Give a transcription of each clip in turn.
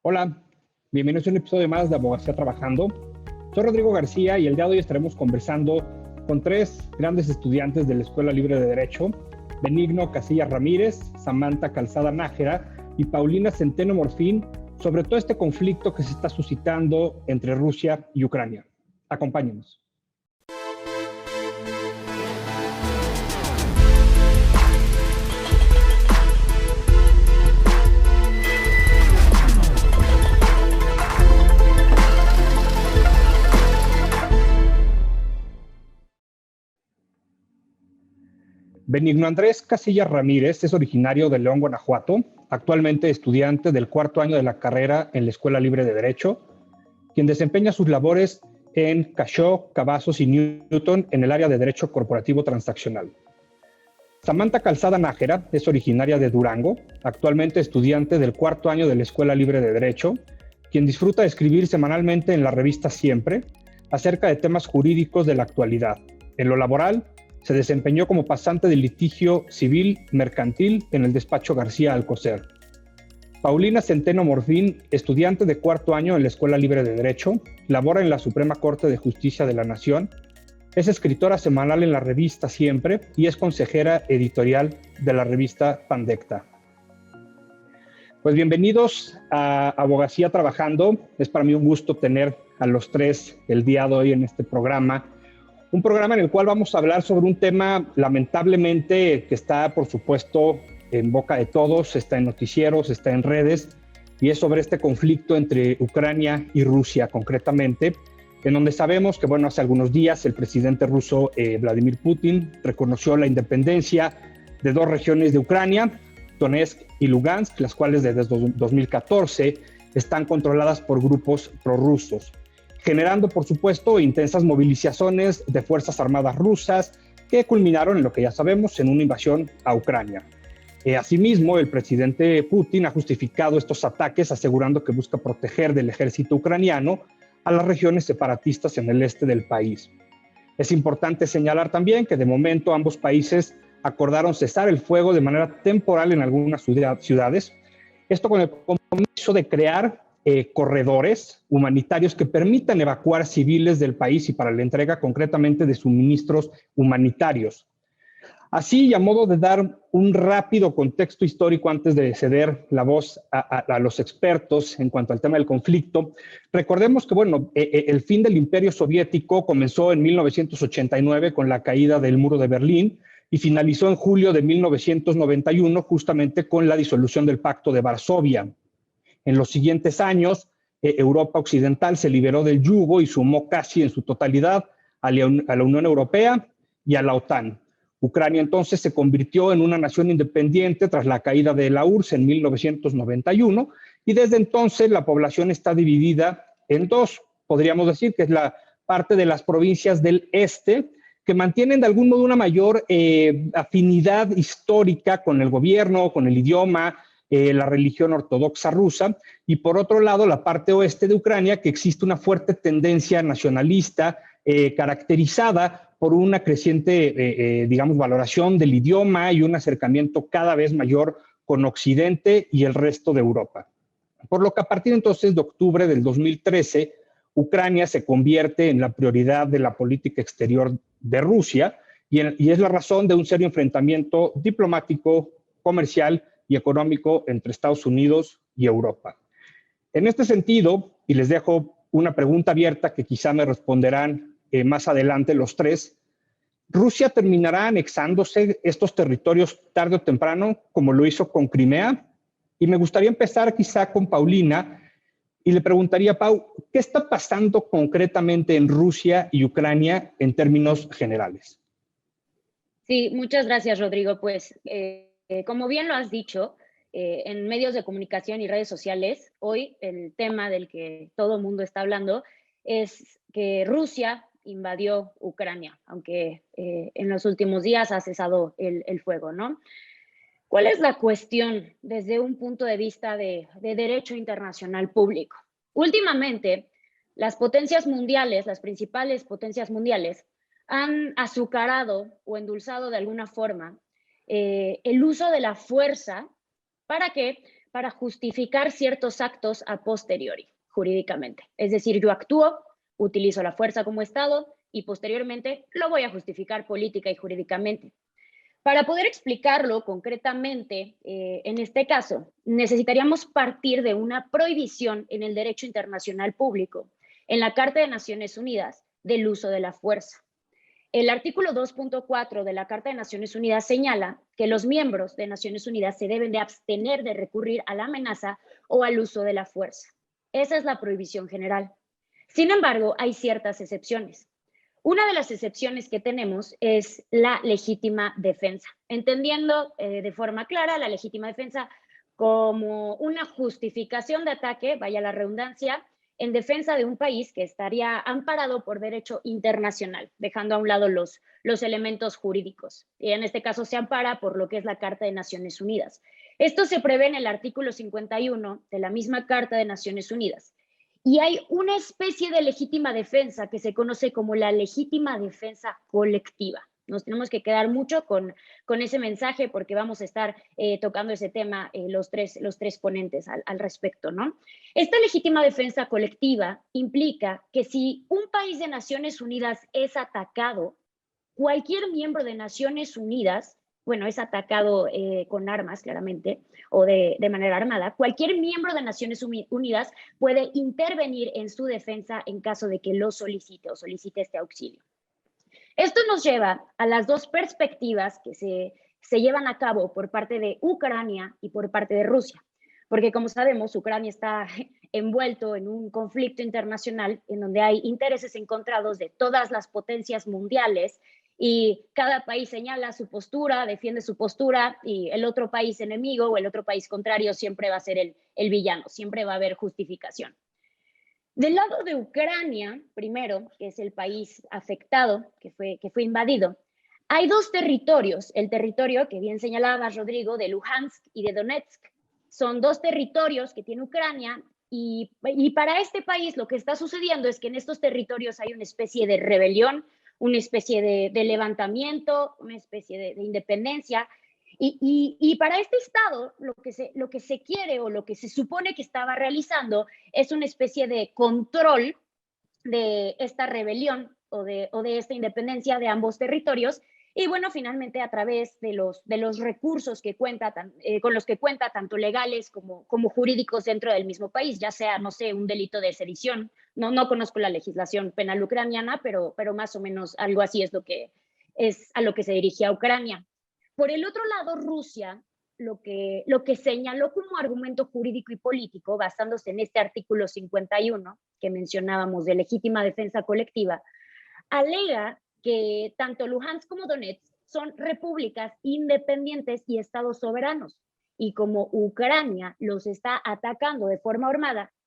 Hola, bienvenidos a un episodio más de Abogacía Trabajando. Soy Rodrigo García y el día de hoy estaremos conversando con tres grandes estudiantes de la Escuela Libre de Derecho: Benigno Casillas Ramírez, Samantha Calzada Nájera y Paulina Centeno Morfín, sobre todo este conflicto que se está suscitando entre Rusia y Ucrania. Acompáñenos. Benigno Andrés Casillas Ramírez es originario de León, Guanajuato, actualmente estudiante del cuarto año de la carrera en la Escuela Libre de Derecho, quien desempeña sus labores en Cashó, Cavazos y Newton en el área de Derecho Corporativo Transaccional. Samantha Calzada Nájera es originaria de Durango, actualmente estudiante del cuarto año de la Escuela Libre de Derecho, quien disfruta de escribir semanalmente en la revista Siempre acerca de temas jurídicos de la actualidad. En lo laboral, se desempeñó como pasante de litigio civil mercantil en el despacho García Alcocer. Paulina Centeno Morfín, estudiante de cuarto año en la Escuela Libre de Derecho, labora en la Suprema Corte de Justicia de la Nación, es escritora semanal en la revista Siempre y es consejera editorial de la revista Pandecta. Pues bienvenidos a Abogacía Trabajando. Es para mí un gusto tener a los tres el día de hoy en este programa. Un programa en el cual vamos a hablar sobre un tema lamentablemente que está, por supuesto, en boca de todos, está en noticieros, está en redes, y es sobre este conflicto entre Ucrania y Rusia concretamente, en donde sabemos que, bueno, hace algunos días el presidente ruso Vladimir Putin reconoció la independencia de dos regiones de Ucrania, Donetsk y Lugansk, las cuales desde 2014 están controladas por grupos prorrusos, generando, por supuesto, intensas movilizaciones de fuerzas armadas rusas que culminaron en lo que ya sabemos, en una invasión a Ucrania. Asimismo, el presidente Putin ha justificado estos ataques asegurando que busca proteger del ejército ucraniano a las regiones separatistas en el este del país. Es importante señalar también que de momento ambos países acordaron cesar el fuego de manera temporal en algunas ciudades, esto con el compromiso de crear corredores humanitarios que permitan evacuar civiles del país y para la entrega concretamente de suministros humanitarios. Así, y a modo de dar un rápido contexto histórico antes de ceder la voz a los expertos en cuanto al tema del conflicto, recordemos que, bueno, el fin del Imperio Soviético comenzó en 1989 con la caída del Muro de Berlín y finalizó en julio de 1991 justamente con la disolución del Pacto de Varsovia. En los siguientes años, Europa Occidental se liberó del yugo y sumó casi en su totalidad a la Unión Europea y a la OTAN. Ucrania entonces se convirtió en una nación independiente tras la caída de la URSS en 1991 y desde entonces la población está dividida en dos, podríamos decir que es la parte de las provincias del este que mantienen de algún modo una mayor afinidad histórica con el gobierno, con el idioma, la religión ortodoxa rusa, y por otro lado la parte oeste de Ucrania, que existe una fuerte tendencia nacionalista caracterizada por una creciente, digamos, valoración del idioma y un acercamiento cada vez mayor con Occidente y el resto de Europa. Por lo que a partir entonces de octubre del 2013, Ucrania se convierte en la prioridad de la política exterior de Rusia y es la razón de un serio enfrentamiento diplomático, comercial y económico entre Estados Unidos y Europa. En este sentido, y les dejo una pregunta abierta que quizá me responderán más adelante los tres, ¿Rusia terminará anexándose estos territorios tarde o temprano, como lo hizo con Crimea? Y me gustaría empezar quizá con Paulina y le preguntaría, Pau, ¿qué está pasando concretamente en Rusia y Ucrania en términos generales? Sí, muchas gracias, Rodrigo. Pues, como bien lo has dicho, en medios de comunicación y redes sociales, hoy el tema del que todo el mundo está hablando es que Rusia invadió Ucrania, aunque en los últimos días ha cesado el fuego, ¿no? ¿Cuál es la cuestión desde un punto de vista de derecho internacional público? Últimamente, las potencias mundiales, las principales potencias mundiales, han azucarado o endulzado de alguna forma el uso de la fuerza. ¿Para qué? para justificar ciertos actos a posteriori, jurídicamente. Es decir, yo actúo, utilizo la fuerza como Estado y posteriormente lo voy a justificar política y jurídicamente. Para poder explicarlo concretamente, en este caso, necesitaríamos partir de una prohibición en el derecho internacional público, en la Carta de Naciones Unidas, del uso de la fuerza. El artículo 2.4 de la Carta de Naciones Unidas señala que los miembros de Naciones Unidas se deben de abstener de recurrir a la amenaza o al uso de la fuerza. Esa es la prohibición general. Sin embargo, hay ciertas excepciones. Una de las excepciones que tenemos es la legítima defensa, entendiendo de forma clara la legítima defensa como una justificación de ataque, vaya la redundancia, en defensa de un país que estaría amparado por derecho internacional, dejando a un lado los elementos jurídicos. Y en este caso se ampara por lo que es la Carta de Naciones Unidas. Esto se prevé en el artículo 51 de la misma Carta de Naciones Unidas. Y hay una especie de legítima defensa que se conoce como la legítima defensa colectiva. Nos tenemos que quedar mucho con ese mensaje porque vamos a estar tocando ese tema los tres ponentes al respecto, ¿no? Esta legítima defensa colectiva implica que si un país de Naciones Unidas es atacado, cualquier miembro de Naciones Unidas, bueno, es atacado con armas, claramente, o de manera armada, cualquier miembro de Naciones Unidas puede intervenir en su defensa en caso de que lo solicite o solicite este auxilio. Esto nos lleva a las dos perspectivas que se llevan a cabo por parte de Ucrania y por parte de Rusia, porque como sabemos, Ucrania está envuelto en un conflicto internacional en donde hay intereses encontrados de todas las potencias mundiales y cada país señala su postura, defiende su postura y el otro país enemigo o el otro país contrario siempre va a ser el villano, siempre va a haber justificación. Del lado de Ucrania, primero, que es el país afectado, que fue invadido, hay dos territorios. El territorio que bien señalaba Rodrigo, de Luhansk y de Donetsk. Son dos territorios que tiene Ucrania y para este país lo que está sucediendo es que en estos territorios hay una especie de rebelión, una especie de levantamiento, una especie de independencia. Y para este Estado lo que se quiere o lo que se supone que estaba realizando es una especie de control de esta rebelión o de esta independencia de ambos territorios. Y bueno, finalmente a través de los recursos que con los que cuenta, tanto legales como jurídicos dentro del mismo país, ya sea, no sé, un delito de sedición. No conozco la legislación penal ucraniana, pero más o menos algo así es a lo que se dirigía Ucrania. Por el otro lado, Rusia lo que señaló como argumento jurídico y político, basándose en este artículo 51 que mencionábamos de legítima defensa colectiva, alega que tanto Luhansk como Donetsk son repúblicas independientes y estados soberanos. Y como Ucrania los está atacando de forma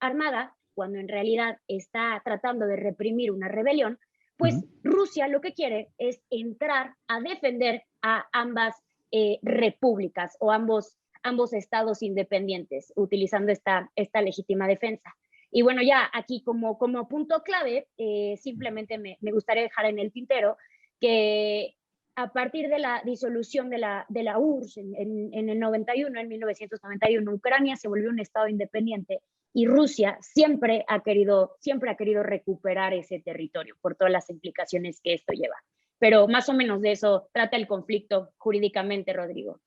armada, cuando en realidad está tratando de reprimir una rebelión, pues Rusia lo que quiere es entrar a defender a ambas repúblicas o ambos estados independientes, utilizando esta legítima defensa. Y bueno, ya aquí como punto clave, simplemente me gustaría dejar en el tintero que a partir de la disolución de la URSS en el 91, en 1991, Ucrania se volvió un estado independiente y Rusia siempre ha querido recuperar ese territorio por todas las implicaciones que esto lleva. Pero más o menos de eso trata el conflicto jurídicamente, Rodrigo.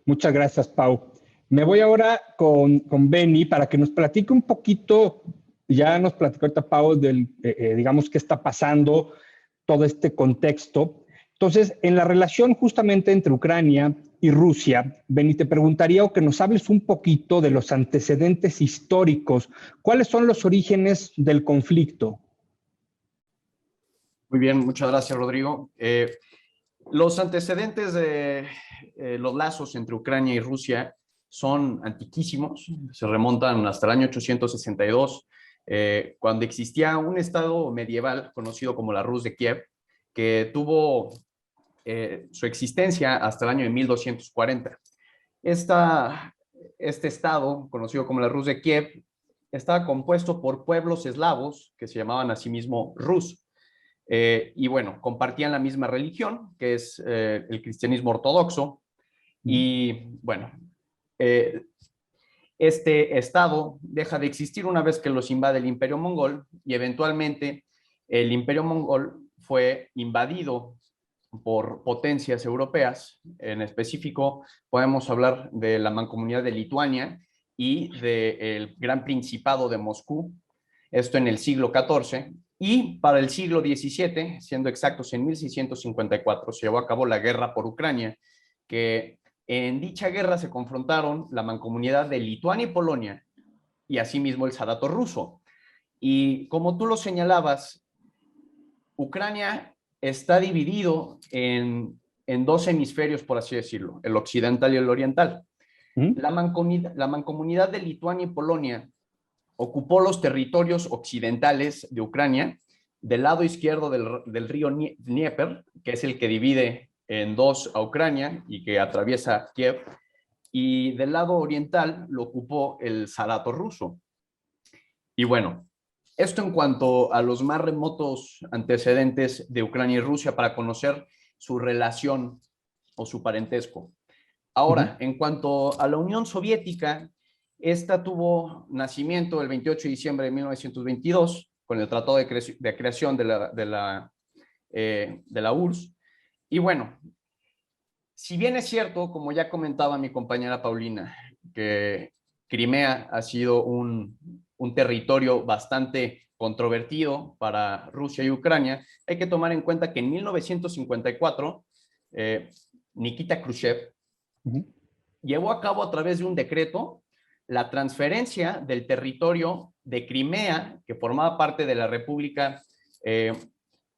Muchas gracias, Pau. Me voy ahora con Benny para que nos platique un poquito, ya nos platicó ahorita Pau digamos, qué está pasando, todo este contexto. Entonces, en la relación justamente entre Ucrania y Rusia, Benny, te preguntaría o que nos hables un poquito de los antecedentes históricos. ¿Cuáles son los orígenes del conflicto? Muy bien, muchas gracias, Rodrigo. Los antecedentes de los lazos entre Ucrania y Rusia son antiquísimos, se remontan hasta el año 862, cuando existía un estado medieval conocido como la Rus de Kiev, que tuvo su existencia hasta el año de 1240. Este estado, conocido como la Rus de Kiev, estaba compuesto por pueblos eslavos que se llamaban a sí mismos Rus. Y bueno, compartían la misma religión, que es el cristianismo ortodoxo. Y bueno, este estado deja de existir una vez que los invade el Imperio Mongol y eventualmente el Imperio Mongol fue invadido por potencias europeas. En específico, podemos hablar de la Mancomunidad de Lituania y del Gran Principado de Moscú, esto en el siglo XIV, y para el siglo XVII, siendo exactos en 1654, se llevó a cabo la guerra por Ucrania, que en dicha guerra se confrontaron la Mancomunidad de Lituania y Polonia y asimismo el Zarato ruso. Y como tú lo señalabas, Ucrania está dividido en dos hemisferios, por así decirlo, el occidental y el oriental. La mancomunidad de Lituania y Polonia ocupó los territorios occidentales de Ucrania, del lado izquierdo del río Dnieper, que es el que divide en dos a Ucrania y que atraviesa Kiev, y del lado oriental lo ocupó el Zarato ruso. Y bueno, esto en cuanto a los más remotos antecedentes de Ucrania y Rusia para conocer su relación o su parentesco. Ahora, en cuanto a la Unión Soviética, esta tuvo nacimiento el 28 de diciembre de 1922 con el Tratado de Creación de la URSS. Y bueno, si bien es cierto, como ya comentaba mi compañera Paulina, que Crimea ha sido un territorio bastante controvertido para Rusia y Ucrania, hay que tomar en cuenta que en 1954 Nikita Khrushchev llevó a cabo a través de un decreto la transferencia del territorio de Crimea, que formaba parte de la República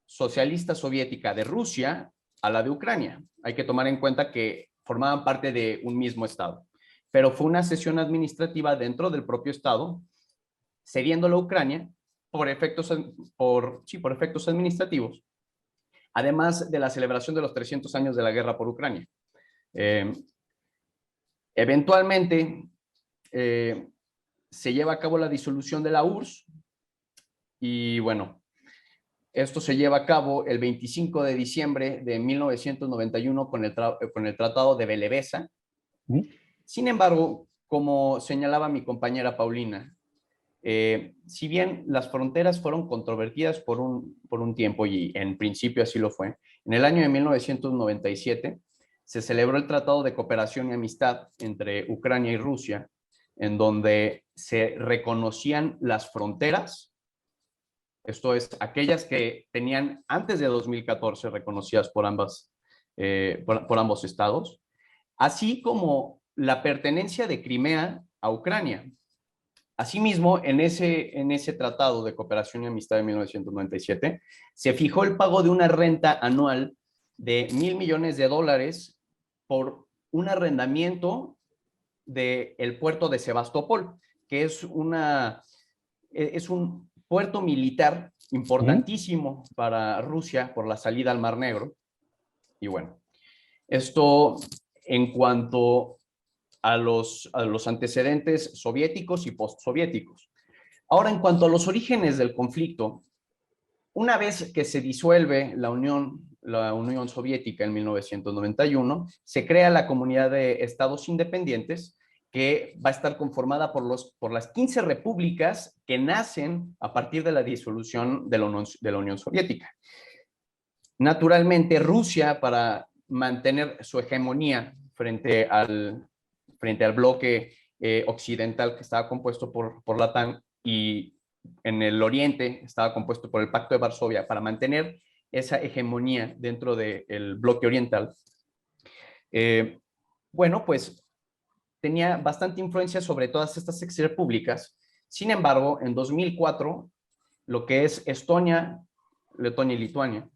Socialista Soviética de Rusia, a la de Ucrania. Hay que tomar en cuenta que formaban parte de un mismo estado, pero fue una cesión administrativa dentro del propio estado, cediéndolo a Ucrania por efectos administrativos, además de la celebración de los 300 años de la guerra por Ucrania. Eventualmente se lleva a cabo la disolución de la URSS y bueno, esto se lleva a cabo el 25 de diciembre de 1991 con el Tratado de Belevesa. Sin embargo, como señalaba mi compañera Paulina, si bien las fronteras fueron controvertidas por un tiempo y en principio así lo fue, en el año de 1997 se celebró el Tratado de Cooperación y Amistad entre Ucrania y Rusia, en donde se reconocían las fronteras, esto es, aquellas que tenían antes de 2014 reconocidas por ambos estados, así como la pertenencia de Crimea a Ucrania. Asimismo, en ese Tratado de Cooperación y Amistad de 1997, se fijó el pago de una renta anual de $1,000 millones por un arrendamiento del puerto de Sebastopol, que es un puerto militar importantísimo para Rusia por la salida al Mar Negro. Y bueno, esto en cuanto a los antecedentes soviéticos y postsoviéticos. Ahora, en cuanto a los orígenes del conflicto, una vez que se disuelve la Unión Soviética en 1991, se crea la Comunidad de Estados Independientes, que va a estar conformada por las 15 repúblicas que nacen a partir de la disolución de la Unión Soviética. Naturalmente, Rusia, para mantener su hegemonía frente al bloque occidental que estaba compuesto por la OTAN y en el oriente estaba compuesto por el Pacto de Varsovia, para mantener esa hegemonía dentro del bloque oriental, bueno, pues tenía bastante influencia sobre todas estas exrepúblicas. Sin embargo, en 2004, lo que es Estonia, Letonia y Lituania,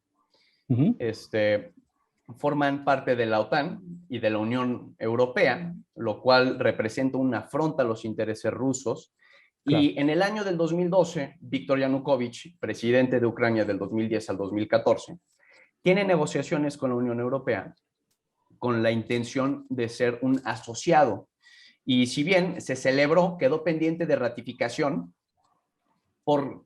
forman parte de la OTAN y de la Unión Europea, lo cual representa una afrenta a los intereses rusos. Claro. Y en el año del 2012, Víktor Yanukovych, presidente de Ucrania del 2010 al 2014, tiene negociaciones con la Unión Europea con la intención de ser un asociado. Y si bien se celebró, quedó pendiente de ratificación por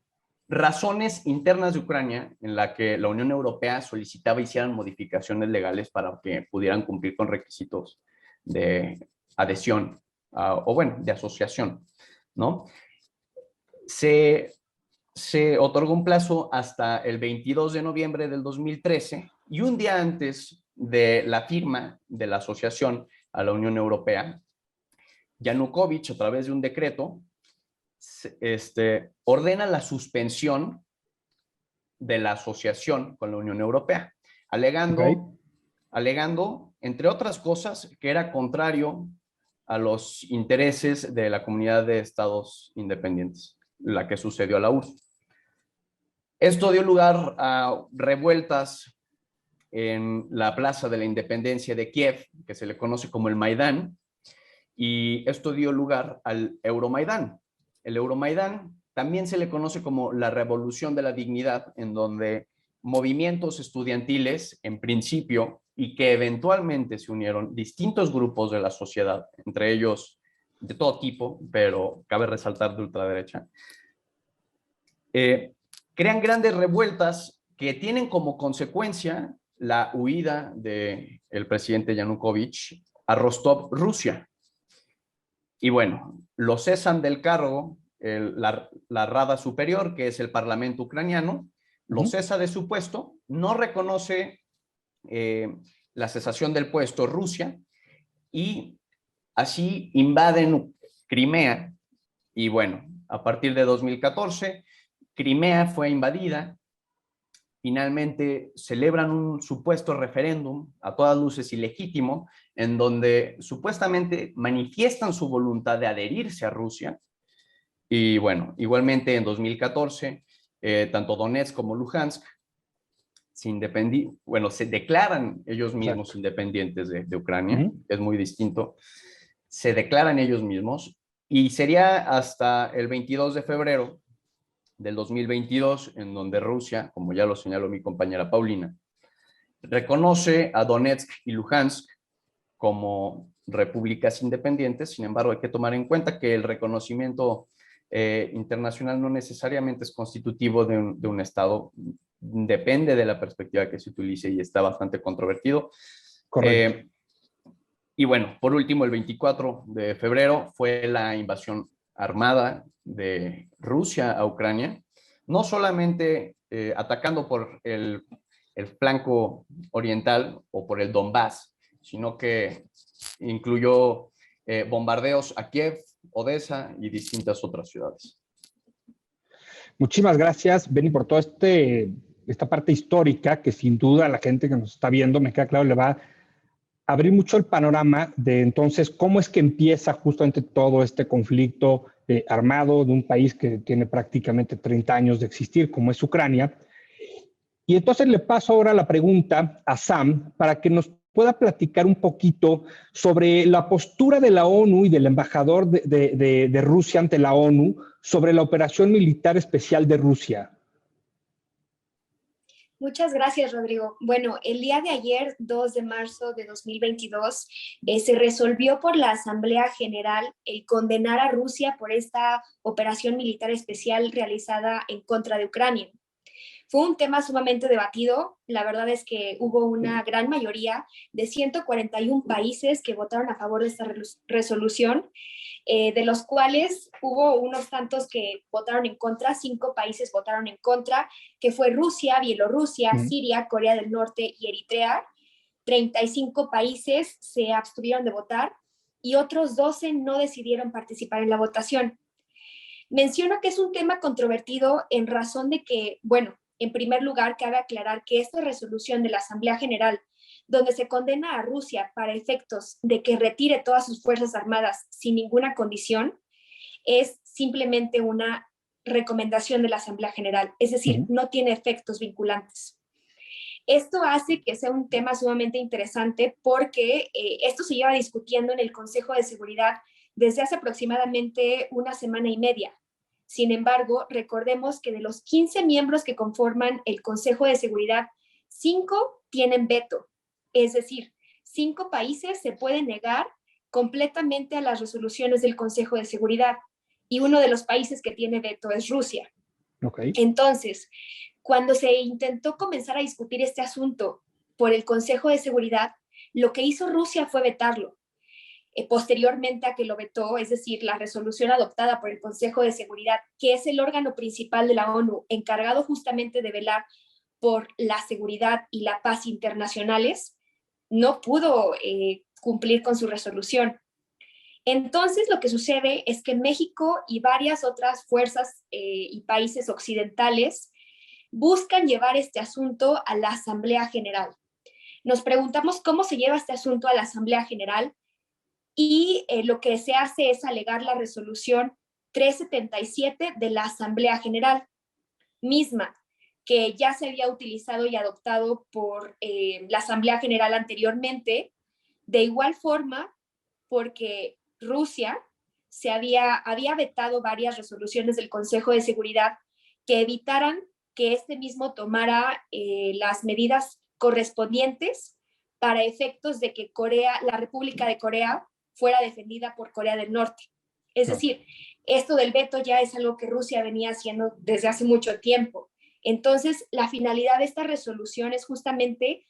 razones internas de Ucrania, en la que la Unión Europea solicitaba hicieran modificaciones legales para que pudieran cumplir con requisitos de adhesión o bueno, de asociación, ¿no? Se otorgó un plazo hasta el 22 de noviembre del 2013 y un día antes de la firma de la asociación a la Unión Europea, Yanukovych, a través de un decreto, ordena la suspensión de la asociación con la Unión Europea, alegando, entre otras cosas, que era contrario a los intereses de la comunidad de estados independientes, la que sucedió a la URSS. Esto dio lugar a revueltas en la Plaza de la Independencia de Kiev, que se le conoce como el Maidán, y esto dio lugar al Euromaidán. El Euromaidán también se le conoce como la Revolución de la Dignidad, en donde movimientos estudiantiles, en principio, y que eventualmente se unieron distintos grupos de la sociedad, entre ellos de todo tipo, pero cabe resaltar de ultraderecha, crean grandes revueltas que tienen como consecuencia la huida del presidente Yanukovych a Rostov, Rusia. Y bueno, lo cesan del cargo la Rada Superior, que es el Parlamento ucraniano, lo cesa de su puesto, no reconoce la cesación del puesto Rusia, y así invaden Crimea. Y bueno, a partir de 2014, Crimea fue invadida. Finalmente celebran un supuesto referéndum, a todas luces ilegítimo, en donde supuestamente manifiestan su voluntad de adherirse a Rusia. Y bueno, igualmente en 2014, tanto Donetsk como Luhansk se declaran ellos mismos independientes de Ucrania. Es muy distinto. Se declaran ellos mismos, y sería hasta el 22 de febrero del 2022, en donde Rusia, como ya lo señaló mi compañera Paulina, reconoce a Donetsk y Luhansk como repúblicas independientes. Sin embargo, hay que tomar en cuenta que el reconocimiento internacional no necesariamente es constitutivo de un Estado. Depende de la perspectiva que se utilice y está bastante controvertido. Correcto. Y bueno, por último, el 24 de febrero fue la invasión armada de Rusia a Ucrania, no solamente atacando por el flanco oriental o por el Donbass, sino que incluyó bombardeos a Kiev, Odessa y distintas otras ciudades. Muchísimas gracias, Benny, por toda esta parte histórica que sin duda a la gente que nos está viendo, me queda claro, le va a abrir mucho el panorama de entonces cómo es que empieza justamente todo este conflicto armado de un país que tiene prácticamente 30 años de existir, como es Ucrania. Y entonces le paso ahora la pregunta a Sam para que nos pueda platicar un poquito sobre la postura de la ONU y del embajador de Rusia ante la ONU sobre la operación militar especial de Rusia. Muchas gracias, Rodrigo. Bueno, el día de ayer, 2 de marzo de 2022, se resolvió por la Asamblea General el condenar a Rusia por esta operación militar especial realizada en contra de Ucrania. Fue un tema sumamente debatido. La verdad es que hubo una gran mayoría de 141 países que votaron a favor de esta resolución, de los cuales hubo unos tantos que votaron en contra. 5 países votaron en contra, que fue Rusia, Bielorrusia, Siria, Corea del Norte y Eritrea. 35 países se abstuvieron de votar y otros 12 no decidieron participar en la votación. Menciono que es un tema controvertido en razón de que, bueno, en primer lugar, cabe aclarar que esta resolución de la Asamblea General, donde se condena a Rusia para efectos de que retire todas sus fuerzas armadas sin ninguna condición, es simplemente una recomendación de la Asamblea General, es decir, no tiene efectos vinculantes. Esto hace que sea un tema sumamente interesante porque esto se lleva discutiendo en el Consejo de Seguridad desde hace aproximadamente una semana y media. Sin embargo, recordemos que de los 15 miembros que conforman el Consejo de Seguridad, 5 tienen veto. Es decir, 5 países se pueden negar completamente a las resoluciones del Consejo de Seguridad. Y uno de los países que tiene veto es Rusia. Okay. Entonces, cuando se intentó comenzar a discutir este asunto por el Consejo de Seguridad, lo que hizo Rusia fue vetarlo. posteriormente a que lo vetó, es decir, la resolución adoptada por el Consejo de Seguridad, que es el órgano principal de la ONU, encargado justamente de velar por la seguridad y la paz internacionales, no pudo cumplir con su resolución. Entonces, lo que sucede es que México y varias otras fuerzas y países occidentales buscan llevar este asunto a la Asamblea General. Nos preguntamos cómo se lleva este asunto a la Asamblea General y lo que se hace es alegar la resolución 377 de la Asamblea General, misma que ya se había utilizado y adoptado por la Asamblea General anteriormente, de igual forma porque Rusia había vetado varias resoluciones del Consejo de Seguridad que evitaran que este mismo tomara las medidas correspondientes para efectos de que la República de Corea fuera defendida por Corea del Norte. Es decir, esto del veto ya es algo que Rusia venía haciendo desde hace mucho tiempo. Entonces, la finalidad de esta resolución es justamente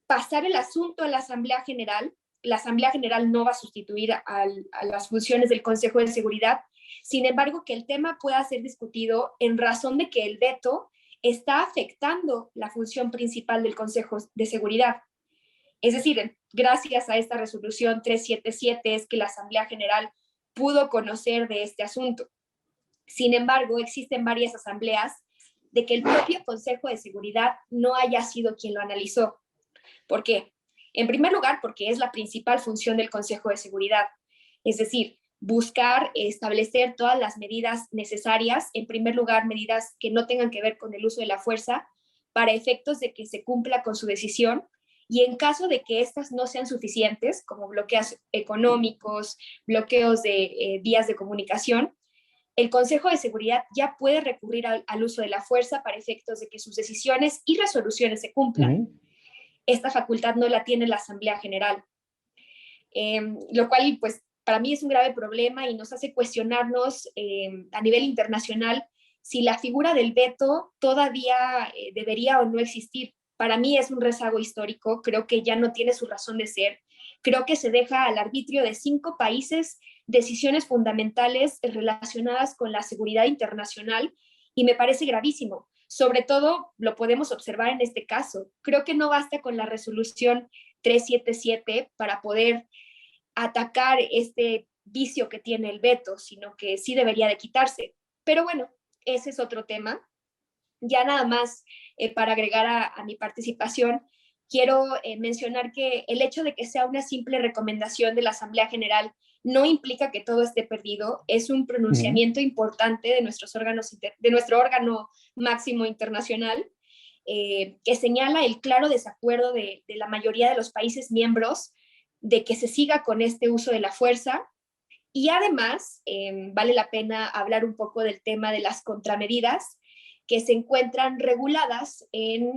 pasar el asunto a la Asamblea General. La Asamblea General no va a sustituir a las funciones del Consejo de Seguridad, sin embargo, que el tema pueda ser discutido en razón de que el veto está afectando la función principal del Consejo de Seguridad. Es decir, gracias a esta resolución 377 es que la Asamblea General pudo conocer de este asunto. Sin embargo, existen varias asambleas de que el propio Consejo de Seguridad no haya sido quien lo analizó. ¿Por qué? En primer lugar, porque es la principal función del Consejo de Seguridad, es decir, buscar establecer todas las medidas necesarias, en primer lugar, medidas que no tengan que ver con el uso de la fuerza, para efectos de que se cumpla con su decisión, y en caso de que estas no sean suficientes, como bloqueos económicos, bloqueos de vías de comunicación, el Consejo de Seguridad ya puede recurrir al uso de la fuerza para efectos de que sus decisiones y resoluciones se cumplan. Esta facultad no la tiene la Asamblea General, lo cual pues para mí es un grave problema y nos hace cuestionarnos a nivel internacional si la figura del veto todavía debería o no existir. Para mí es un rezago histórico, creo que ya no tiene su razón de ser, creo que se deja al arbitrio de 5 países decisiones fundamentales relacionadas con la seguridad internacional y me parece gravísimo. Sobre todo lo podemos observar en este caso. Creo que no basta con la resolución 377 para poder atacar este vicio que tiene el veto, sino que sí debería de quitarse. Pero bueno, ese es otro tema. Ya nada más para agregar a mi participación, quiero mencionar que el hecho de que sea una simple recomendación de la Asamblea General no implica que todo esté perdido, es un pronunciamiento importante de nuestro órgano máximo internacional, que señala el claro desacuerdo de la mayoría de los países miembros de que se siga con este uso de la fuerza. Y además, vale la pena hablar un poco del tema de las contramedidas que se encuentran reguladas en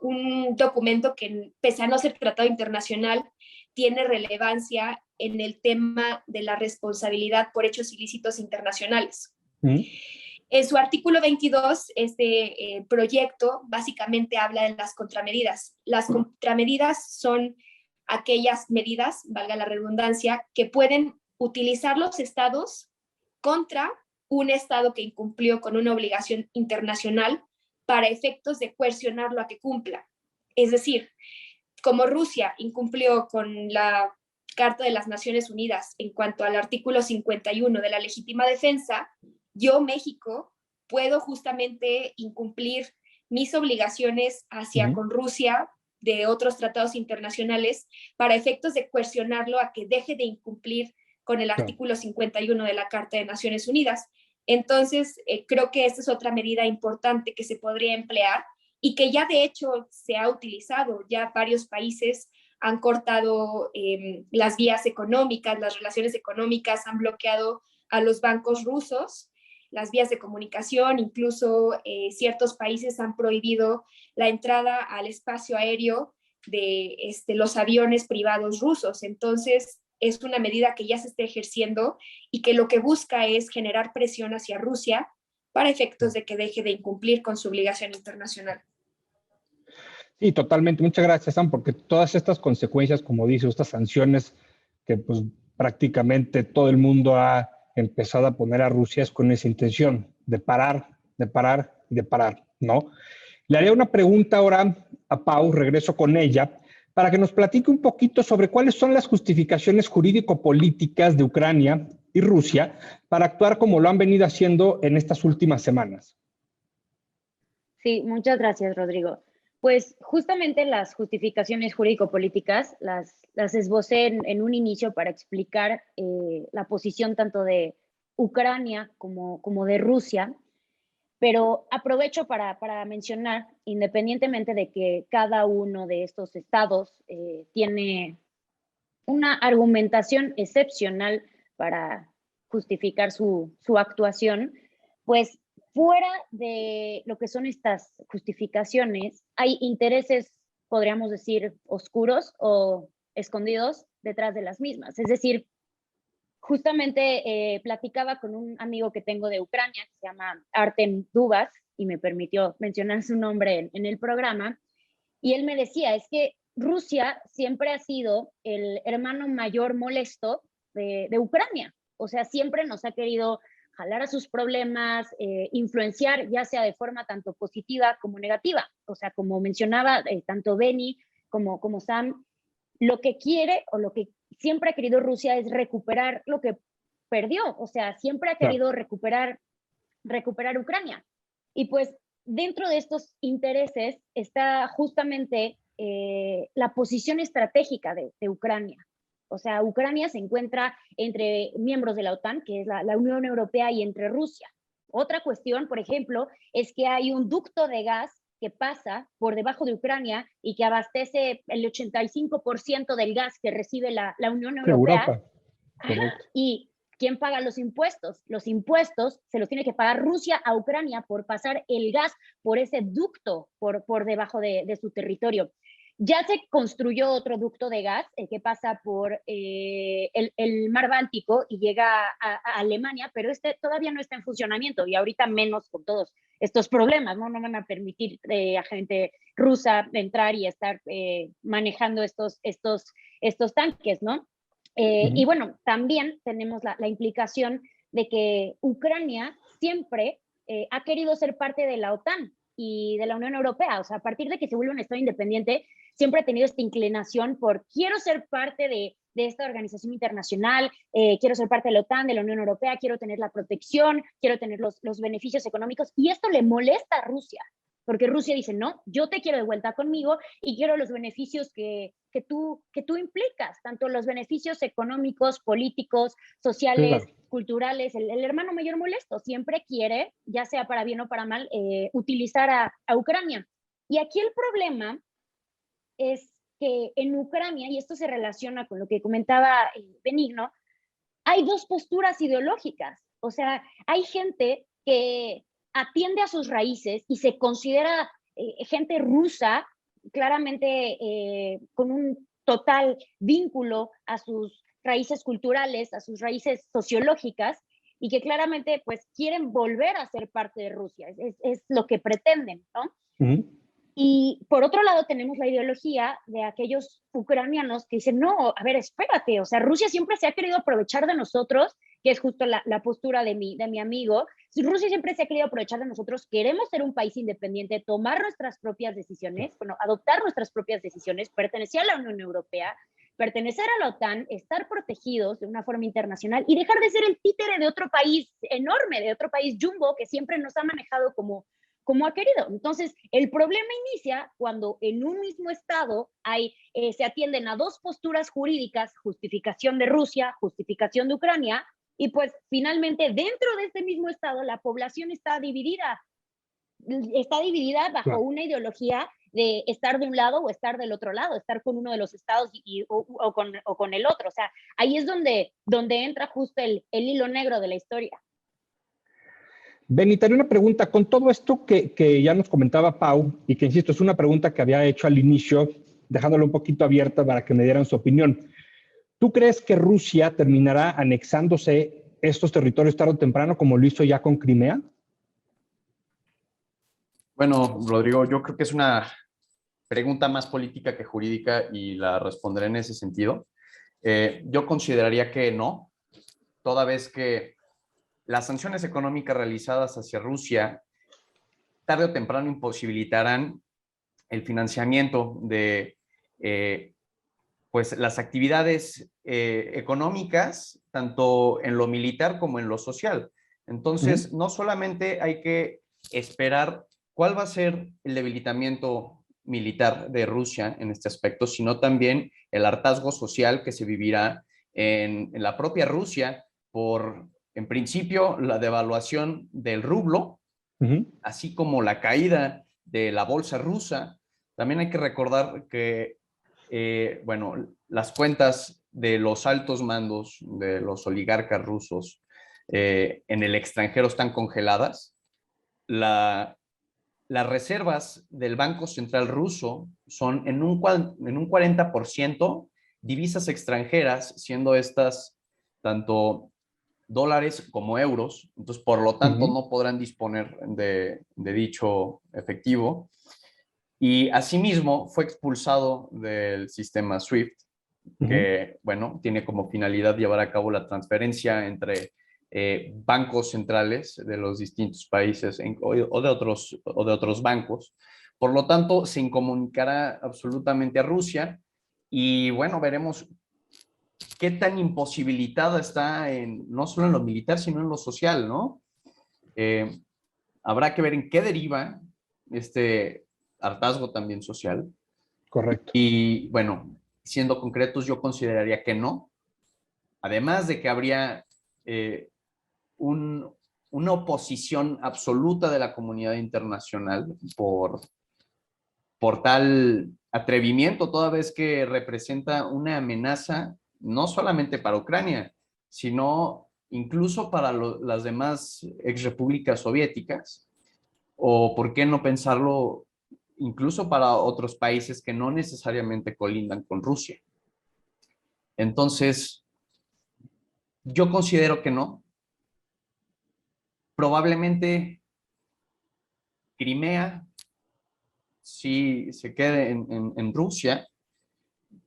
un documento que, pese a no ser tratado internacional, tiene relevancia en el tema de la responsabilidad por hechos ilícitos internacionales. En su artículo 22, este proyecto básicamente habla de las contramedidas. Las contramedidas son aquellas medidas, valga la redundancia, que pueden utilizar los estados contra un estado que incumplió con una obligación internacional para efectos de coercionarlo a que cumpla. Es decir, como Rusia incumplió con la Carta de las Naciones Unidas en cuanto al artículo 51 de la legítima defensa, yo, México, puedo justamente incumplir mis obligaciones hacia con Rusia de otros tratados internacionales para efectos de coercionarlo a que deje de incumplir con el artículo 51 de la Carta de Naciones Unidas. Entonces, creo que esta es otra medida importante que se podría emplear y que ya de hecho se ha utilizado. Ya varios países han cortado las vías económicas, las relaciones económicas, han bloqueado a los bancos rusos, las vías de comunicación, incluso ciertos países han prohibido la entrada al espacio aéreo de los aviones privados rusos. Entonces, es una medida que ya se está ejerciendo y que lo que busca es generar presión hacia Rusia para efectos de que deje de incumplir con su obligación internacional. Sí, totalmente. Muchas gracias, Sam, porque todas estas consecuencias, como dice, estas sanciones que pues prácticamente todo el mundo ha empezado a poner a Rusia es con esa intención de parar, de parar y de parar, ¿no? Le haré una pregunta ahora a Pau, regreso con ella, para que nos platique un poquito sobre cuáles son las justificaciones jurídico-políticas de Ucrania y Rusia para actuar como lo han venido haciendo en estas últimas semanas. Sí, muchas gracias, Rodrigo. Pues justamente las justificaciones jurídico-políticas las esbocé en un inicio para explicar la posición tanto de Ucrania como de Rusia, pero aprovecho para mencionar, independientemente de que cada uno de estos estados tiene una argumentación excepcional para justificar su actuación, pues fuera de lo que son estas justificaciones, hay intereses, podríamos decir, oscuros o escondidos detrás de las mismas. Es decir, justamente platicaba con un amigo que tengo de Ucrania, que se llama Artem Dubas, y me permitió mencionar su nombre en el programa, y él me decía, es que Rusia siempre ha sido el hermano mayor molesto de Ucrania. O sea, siempre nos ha querido jalar a sus problemas, influenciar, ya sea de forma tanto positiva como negativa. O sea, como mencionaba tanto Benny como Sam, lo que quiere o lo que siempre ha querido Rusia es recuperar lo que perdió. O sea, siempre ha querido recuperar Ucrania. Y pues dentro de estos intereses está justamente la posición estratégica de Ucrania. O sea, Ucrania se encuentra entre miembros de la OTAN, que es la Unión Europea, y entre Rusia. Otra cuestión, por ejemplo, es que hay un ducto de gas que pasa por debajo de Ucrania y que abastece el 85% del gas que recibe la Unión Europea. Europa. Correcto. Y ¿quién paga los impuestos? Los impuestos se los tiene que pagar Rusia a Ucrania por pasar el gas por ese ducto por debajo de su territorio. Ya se construyó otro ducto de gas que pasa por el mar Báltico y llega a Alemania, pero este todavía no está en funcionamiento y ahorita menos con todos estos problemas, ¿no? No van a permitir a gente rusa entrar y estar manejando estos tanques, ¿no? Y bueno, también tenemos la implicación de que Ucrania siempre ha querido ser parte de la OTAN y de la Unión Europea. O sea, a partir de que se vuelve un Estado independiente, siempre ha tenido esta inclinación por quiero ser parte de esta organización internacional, quiero ser parte de la OTAN, de la Unión Europea, quiero tener la protección, quiero tener los beneficios económicos. Y esto le molesta a Rusia, porque Rusia dice, no, yo te quiero de vuelta conmigo y quiero los beneficios que tú implicas, tanto los beneficios económicos, políticos, sociales, culturales. El hermano mayor molesto siempre quiere, ya sea para bien o para mal, utilizar a Ucrania. Y aquí el problema es que en Ucrania, y esto se relaciona con lo que comentaba Benigno, hay dos posturas ideológicas. O sea, hay gente que atiende a sus raíces y se considera gente rusa, claramente con un total vínculo a sus raíces culturales, a sus raíces sociológicas, y que claramente pues quieren volver a ser parte de Rusia, es lo que pretenden, ¿no? Y por otro lado tenemos la ideología de aquellos ucranianos que dicen, no, a ver, espérate, o sea, Rusia siempre se ha querido aprovechar de nosotros, que es justo la postura de mi amigo. Rusia siempre se ha querido aprovechar de nosotros, queremos ser un país independiente, tomar nuestras propias decisiones, bueno, adoptar nuestras propias decisiones, pertenecer a la Unión Europea, pertenecer a la OTAN, estar protegidos de una forma internacional y dejar de ser el títere de otro país enorme, de otro país jumbo que siempre nos ha manejado como ha querido. Entonces, el problema inicia cuando en un mismo estado se atienden a dos posturas jurídicas, justificación de Rusia, justificación de Ucrania, y pues finalmente dentro de este mismo estado la población está dividida bajo una ideología de estar de un lado o estar del otro lado, estar con uno de los estados o con el otro. O sea, ahí es donde entra justo el hilo negro de la historia. Benny, te haré una pregunta. Con todo esto que ya nos comentaba Pau, y que insisto, es una pregunta que había hecho al inicio, dejándolo un poquito abierta para que me dieran su opinión. ¿Tú crees que Rusia terminará anexándose estos territorios tarde o temprano, como lo hizo ya con Crimea? Bueno, Rodrigo, yo creo que es una pregunta más política que jurídica y la responderé en ese sentido. Yo consideraría que no, toda vez que las sanciones económicas realizadas hacia Rusia tarde o temprano imposibilitarán el financiamiento de pues, las actividades económicas, tanto en lo militar como en lo social. Entonces, no solamente hay que esperar cuál va a ser el debilitamiento militar de Rusia en este aspecto, sino también el hartazgo social que se vivirá en la propia Rusia por, en principio, la devaluación del rublo, así como la caída de la bolsa rusa. También hay que recordar que, bueno, las cuentas de los altos mandos de los oligarcas rusos en el extranjero están congeladas. Las reservas del Banco Central ruso son en un 40% divisas extranjeras, siendo estas tanto dólares como euros. Entonces, por lo tanto, no podrán disponer de dicho efectivo. Y asimismo fue expulsado del sistema SWIFT, que, bueno, tiene como finalidad llevar a cabo la transferencia entre bancos centrales de los distintos países o de otros bancos. Por lo tanto, se incomunicará absolutamente a Rusia y, bueno, veremos qué tan imposibilitada está no solo en lo militar, sino en lo social, ¿no? Habrá que ver en qué deriva este hartazgo también social. Correcto. Y, bueno, siendo concretos, yo consideraría que no. Además de que habría una oposición absoluta de la comunidad internacional por tal atrevimiento, toda vez que representa una amenaza no solamente para Ucrania, sino incluso para las demás exrepúblicas soviéticas, o por qué no pensarlo incluso para otros países que no necesariamente colindan con Rusia. Entonces, yo considero que no. Probablemente Crimea sí se quede en Rusia,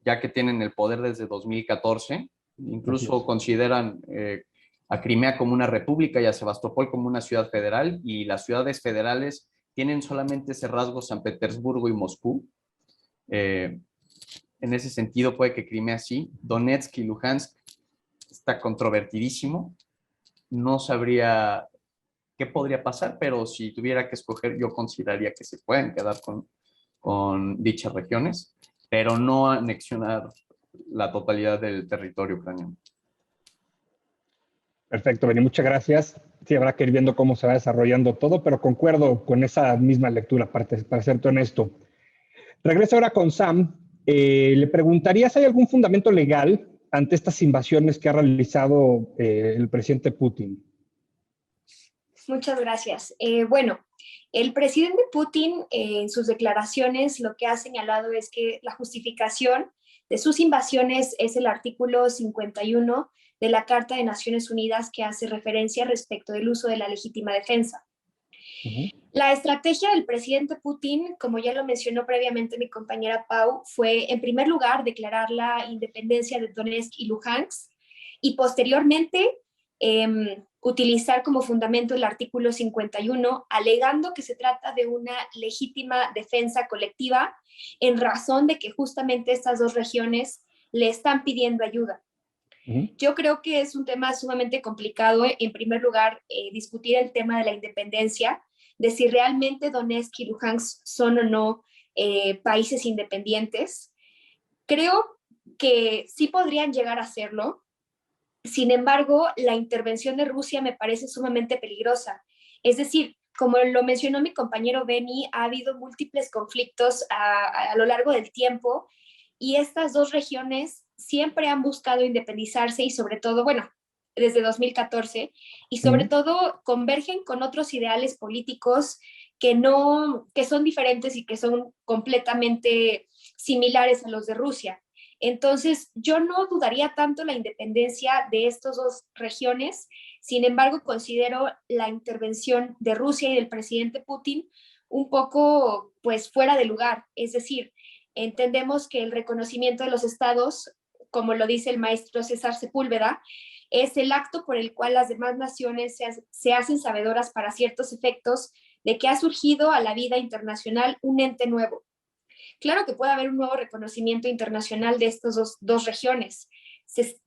ya que tienen el poder desde 2014. Incluso consideran a Crimea como una república y a Sebastopol como una ciudad federal, y las ciudades federales tienen solamente ese rasgo San Petersburgo y Moscú. En ese sentido puede que Crimea sí. Donetsk y Luhansk está controvertidísimo. No sabría qué podría pasar, pero si tuviera que escoger, yo consideraría que se pueden quedar con dichas regiones, pero no anexionar la totalidad del territorio ucraniano. Perfecto, Benny, muchas gracias. Sí, habrá que ir viendo cómo se va desarrollando todo, pero concuerdo con esa misma lectura, para serte honesto. Regreso ahora con Sam. Le preguntaría si hay algún fundamento legal ante estas invasiones que ha realizado el presidente Putin. Muchas gracias. Bueno, el presidente Putin en sus declaraciones lo que ha señalado es que la justificación de sus invasiones es el artículo 51 de la Carta de Naciones Unidas, que hace referencia respecto del uso de la legítima defensa. La estrategia del presidente Putin, como ya lo mencionó previamente mi compañera Pau, fue en primer lugar declarar la independencia de Donetsk y Luhansk y posteriormente utilizar como fundamento el artículo 51, alegando que se trata de una legítima defensa colectiva en razón de que justamente estas dos regiones le están pidiendo ayuda. Yo creo que es un tema sumamente complicado, en primer lugar, discutir el tema de la independencia, de si realmente Donetsk y Luhansk son o no países independientes. Creo que sí podrían llegar a serlo. Sin embargo, la intervención de Rusia me parece sumamente peligrosa. Es decir, como lo mencionó mi compañero Benny, ha habido múltiples conflictos a lo largo del tiempo y estas dos regiones siempre han buscado independizarse y sobre todo, bueno, desde 2014, y sobre todo convergen con otros ideales políticos que son diferentes y que son completamente similares a los de Rusia. Entonces, yo no dudaría tanto la independencia de estas dos regiones. Sin embargo, considero la intervención de Rusia y del presidente Putin un poco pues fuera de lugar. Es decir, entendemos que el reconocimiento de los estados, como lo dice el maestro César Sepúlveda, es el acto por el cual las demás naciones se hacen sabedoras para ciertos efectos de que ha surgido a la vida internacional un ente nuevo. Claro que puede haber un nuevo reconocimiento internacional de estas dos regiones.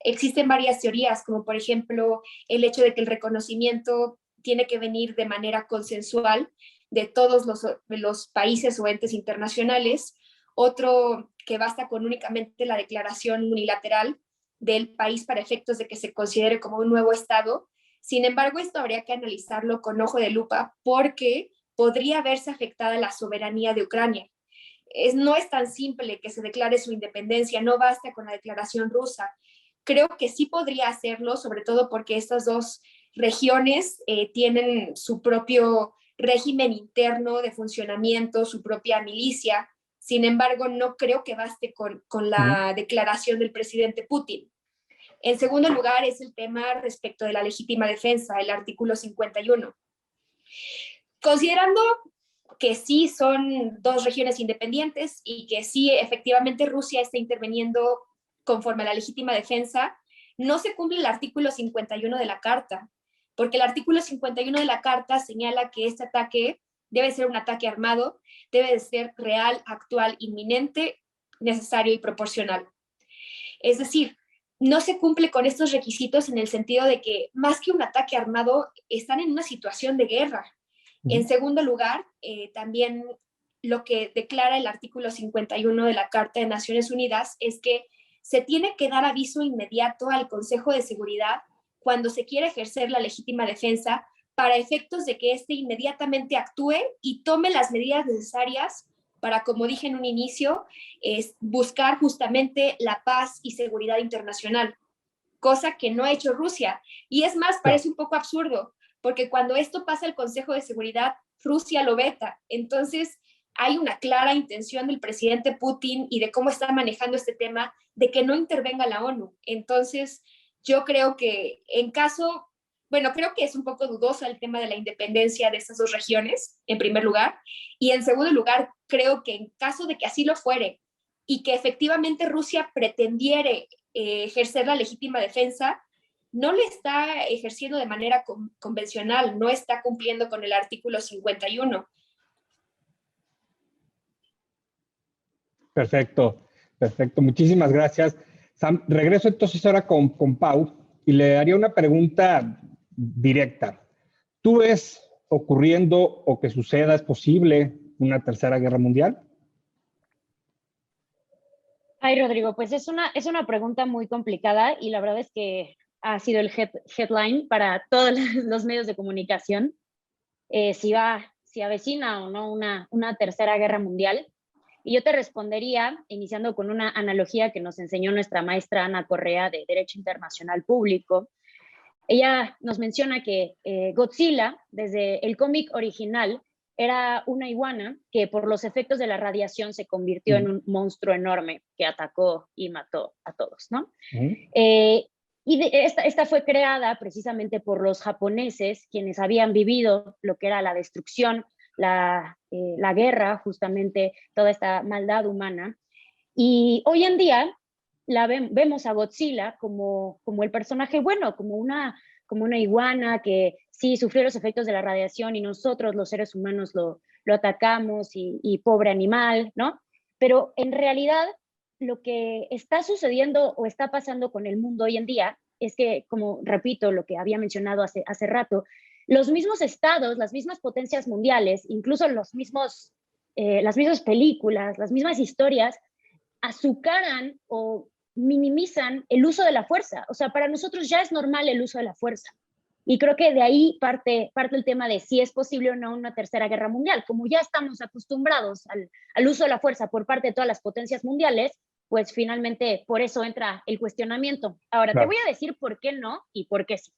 Existen varias teorías, como por ejemplo el hecho de que el reconocimiento tiene que venir de manera consensual de todos los países o entes internacionales. Otro, que basta con únicamente la declaración unilateral del país para efectos de que se considere como un nuevo Estado. Sin embargo, esto habría que analizarlo con ojo de lupa porque podría verse afectada la soberanía de Ucrania. No es tan simple que se declare su independencia, no basta con la declaración rusa. Creo que sí podría hacerlo, sobre todo porque estas dos regiones tienen su propio régimen interno de funcionamiento, su propia milicia. Sin embargo, no creo que baste con la declaración del presidente Putin. En segundo lugar, es el tema respecto de la legítima defensa, el artículo 51. Considerando que sí son dos regiones independientes y que sí efectivamente Rusia está interviniendo conforme a la legítima defensa, no se cumple el artículo 51 de la Carta, porque el artículo 51 de la Carta señala que este ataque debe ser un ataque armado, debe de ser real, actual, inminente, necesario y proporcional. Es decir, no se cumple con estos requisitos en el sentido de que más que un ataque armado, están en una situación de guerra. En segundo lugar, también lo que declara el artículo 51 de la Carta de Naciones Unidas es que se tiene que dar aviso inmediato al Consejo de Seguridad cuando se quiere ejercer la legítima defensa para efectos de que éste inmediatamente actúe y tome las medidas necesarias para, como dije en un inicio, buscar justamente la paz y seguridad internacional, cosa que no ha hecho Rusia. Y es más, parece un poco absurdo, porque cuando esto pasa al Consejo de Seguridad, Rusia lo veta. Entonces, hay una clara intención del presidente Putin y de cómo está manejando este tema de que no intervenga la ONU. Entonces, yo creo que creo que es un poco dudoso el tema de la independencia de estas dos regiones, en primer lugar. Y en segundo lugar, creo que en caso de que así lo fuere y que efectivamente Rusia pretendiere ejercer la legítima defensa, no le está ejerciendo de manera convencional, no está cumpliendo con el artículo 51. Perfecto, perfecto. Muchísimas gracias. Sam, regreso entonces ahora con Pau y le haría una pregunta directa. ¿Tú ves ocurriendo o que suceda, es posible, una tercera guerra mundial? Ay, Rodrigo, pues es una pregunta muy complicada y la verdad es que ha sido el headline para todos los medios de comunicación. Si avecina o no una tercera guerra mundial. Y yo te respondería iniciando con una analogía que nos enseñó nuestra maestra Ana Correa de Derecho Internacional Público. Ella nos menciona que Godzilla, desde el cómic original, era una iguana que por los efectos de la radiación se convirtió en un monstruo enorme que atacó y mató a todos, ¿no? Esta fue creada precisamente por los japoneses, quienes habían vivido lo que era la destrucción, la guerra, justamente toda esta maldad humana. Y hoy en día vemos a Godzilla como el personaje bueno, como una iguana que sí sufrió los efectos de la radiación y nosotros los seres humanos lo atacamos y pobre animal, ¿no? Pero en realidad lo que está sucediendo o está pasando con el mundo hoy en día es que, como repito lo que había mencionado hace rato, los mismos estados, las mismas potencias mundiales, incluso las mismas películas, las mismas historias, azucaran o minimizan el uso de la fuerza. O sea, para nosotros ya es normal el uso de la fuerza. Y creo que de ahí parte el tema de si es posible o no una tercera guerra mundial. Como ya estamos acostumbrados al uso de la fuerza por parte de todas las potencias mundiales, pues finalmente por eso entra el cuestionamiento. Ahora, claro, te voy a decir por qué no y por qué sí.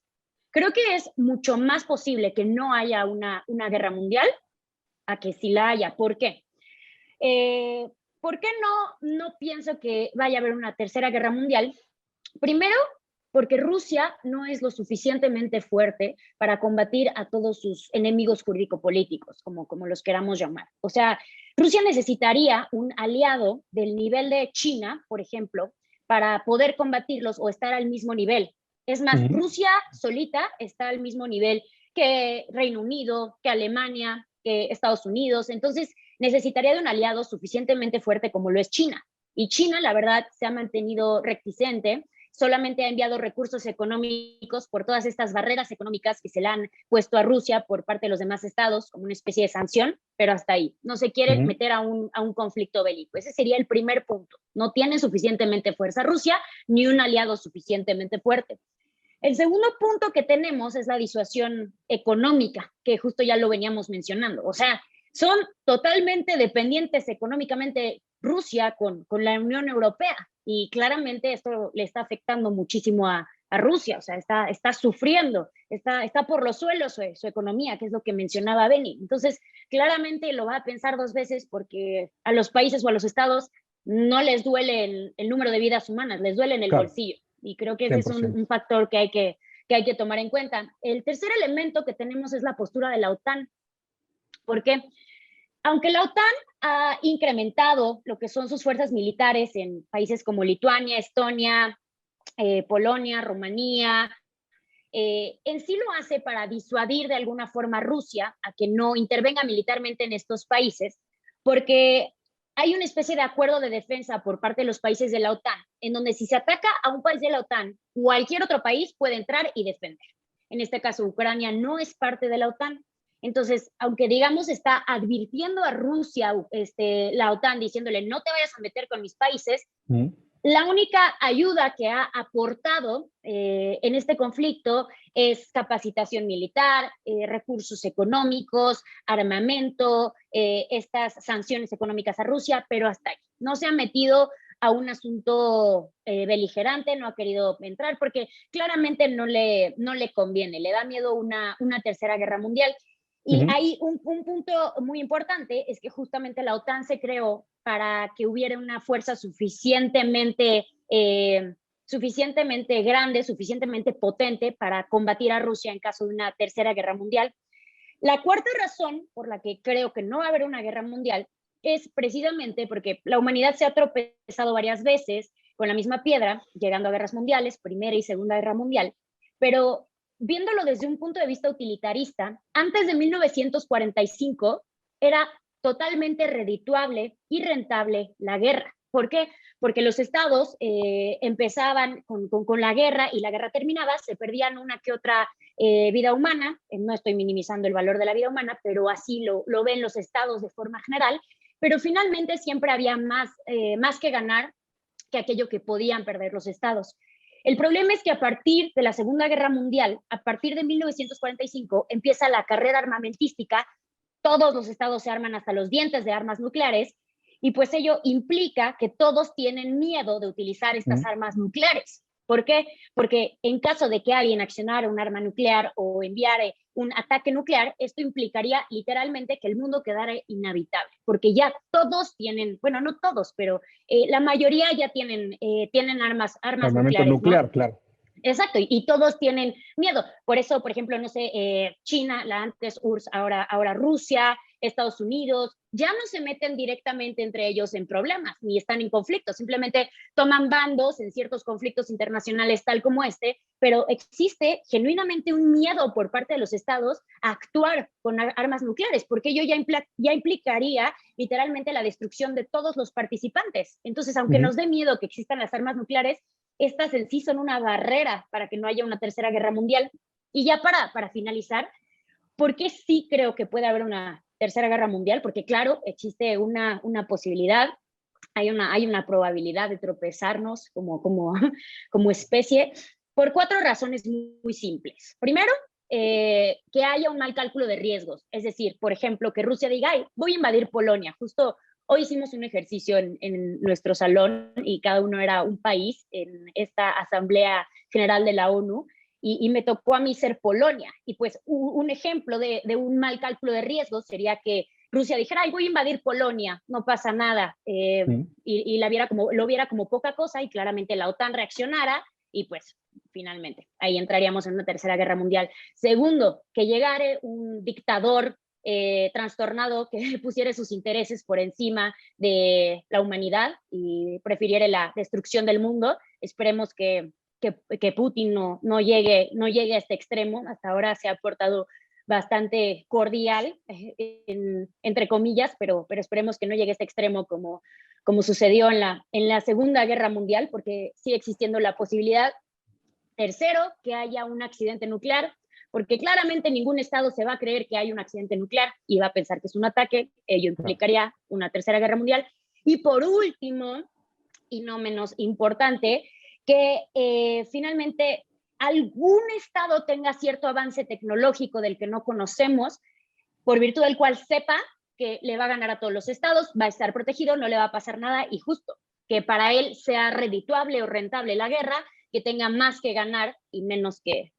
Creo que es mucho más posible que no haya una guerra mundial a que sí la haya. ¿Por qué? ¿Por qué no pienso que vaya a haber una tercera guerra mundial? Primero, porque Rusia no es lo suficientemente fuerte para combatir a todos sus enemigos jurídico-políticos, como los queramos llamar. O sea, Rusia necesitaría un aliado del nivel de China, por ejemplo, para poder combatirlos o estar al mismo nivel. Es más, Rusia solita está al mismo nivel que Reino Unido, que Alemania, que Estados Unidos. Entonces, necesitaría de un aliado suficientemente fuerte como lo es China. Y China, la verdad, se ha mantenido reticente, solamente ha enviado recursos económicos por todas estas barreras económicas que se le han puesto a Rusia por parte de los demás estados, como una especie de sanción, pero hasta ahí. No se quiere meter a un conflicto bélico. Ese sería el primer punto. No tiene suficientemente fuerza Rusia, ni un aliado suficientemente fuerte. El segundo punto que tenemos es la disuasión económica, que justo ya lo veníamos mencionando. O sea, son totalmente dependientes económicamente Rusia con la Unión Europea, y claramente esto le está afectando muchísimo a Rusia. O sea, está sufriendo, está por los suelos su economía, que es lo que mencionaba Benny. Entonces, claramente lo va a pensar dos veces, porque a los países o a los estados no les duele el número de vidas humanas, les duele en el bolsillo. Y creo que ese 100%. Es un factor que hay que tomar en cuenta. El tercer elemento que tenemos es la postura de la OTAN. ¿Por qué? Aunque la OTAN ha incrementado lo que son sus fuerzas militares en países como Lituania, Estonia, Polonia, Rumanía, en sí lo hace para disuadir de alguna forma a Rusia a que no intervenga militarmente en estos países, porque hay una especie de acuerdo de defensa por parte de los países de la OTAN, en donde si se ataca a un país de la OTAN, cualquier otro país puede entrar y defender. En este caso, Ucrania no es parte de la OTAN. Entonces, aunque digamos está advirtiendo a Rusia la OTAN, diciéndole no te vayas a meter con mis países, la única ayuda que ha aportado en este conflicto es capacitación militar, recursos económicos, armamento, estas sanciones económicas a Rusia, pero hasta ahí. No se ha metido a un asunto beligerante, no ha querido entrar porque claramente no le conviene, le da miedo una tercera guerra mundial. Y hay un punto muy importante, es que justamente la OTAN se creó para que hubiera una fuerza suficientemente grande, suficientemente potente para combatir a Rusia en caso de una tercera guerra mundial. La cuarta razón por la que creo que no va a haber una guerra mundial es precisamente porque la humanidad se ha tropezado varias veces con la misma piedra, llegando a guerras mundiales, Primera y Segunda Guerra Mundial, pero viéndolo desde un punto de vista utilitarista, antes de 1945 era totalmente redituable y rentable la guerra. ¿Por qué? Porque los estados empezaban con la guerra y la guerra terminaba, se perdían una que otra vida humana. No estoy minimizando el valor de la vida humana, pero así lo ven los estados de forma general. Pero finalmente siempre había más que ganar que aquello que podían perder los estados. El problema es que a partir de la Segunda Guerra Mundial, a partir de 1945, empieza la carrera armamentística. Todos los estados se arman hasta los dientes de armas nucleares, y pues ello implica que todos tienen miedo de utilizar estas armas nucleares. ¿Por qué? Porque en caso de que alguien accionara un arma nuclear o enviara un ataque nuclear, esto implicaría literalmente que el mundo quedara inhabitable, porque ya todos tienen, bueno, no todos, pero la mayoría ya tienen armas Armamento nucleares, nuclear, ¿no? claro. Exacto, y todos tienen miedo. Por eso, por ejemplo, no sé, China, la antes URSS, ahora Rusia, Estados Unidos, ya no se meten directamente entre ellos en problemas, ni están en conflictos, simplemente toman bandos en ciertos conflictos internacionales tal como este, pero existe genuinamente un miedo por parte de los estados a actuar con armas nucleares, porque ello ya implicaría literalmente la destrucción de todos los participantes. Entonces, aunque nos dé miedo que existan las armas nucleares, estas en sí son una barrera para que no haya una tercera guerra mundial. Y ya para finalizar, ¿por qué sí creo que puede haber una tercera guerra mundial? Porque claro, existe una posibilidad, hay una probabilidad de tropezarnos como especie, por 4 razones muy simples. Primero, que haya un mal cálculo de riesgos. Es decir, por ejemplo, que Rusia diga, ay, voy a invadir Polonia. Justo hoy hicimos un ejercicio en nuestro salón y cada uno era un país en esta Asamblea General de la ONU, y me tocó a mí ser Polonia. Y pues un ejemplo de un mal cálculo de riesgos sería que Rusia dijera, ay, voy a invadir Polonia, no pasa nada, y lo viera como poca cosa, y claramente la OTAN reaccionara y pues finalmente ahí entraríamos en una tercera guerra mundial. Segundo, que llegare un dictador trastornado que pusiera sus intereses por encima de la humanidad y prefiriera la destrucción del mundo. Esperemos que Putin no llegue a este extremo. Hasta ahora se ha portado bastante cordial, entre comillas, pero esperemos que no llegue a este extremo como sucedió en la Segunda Guerra Mundial, porque sigue existiendo la posibilidad. Tercero, que haya un accidente nuclear, porque claramente ningún estado se va a creer que hay un accidente nuclear y va a pensar que es un ataque. Ello implicaría una tercera guerra mundial. Y por último, y no menos importante, que finalmente algún estado tenga cierto avance tecnológico del que no conocemos, por virtud del cual sepa que le va a ganar a todos los estados, va a estar protegido, no le va a pasar nada, y justo que para él sea redituable o rentable la guerra, que tenga más que ganar y menos que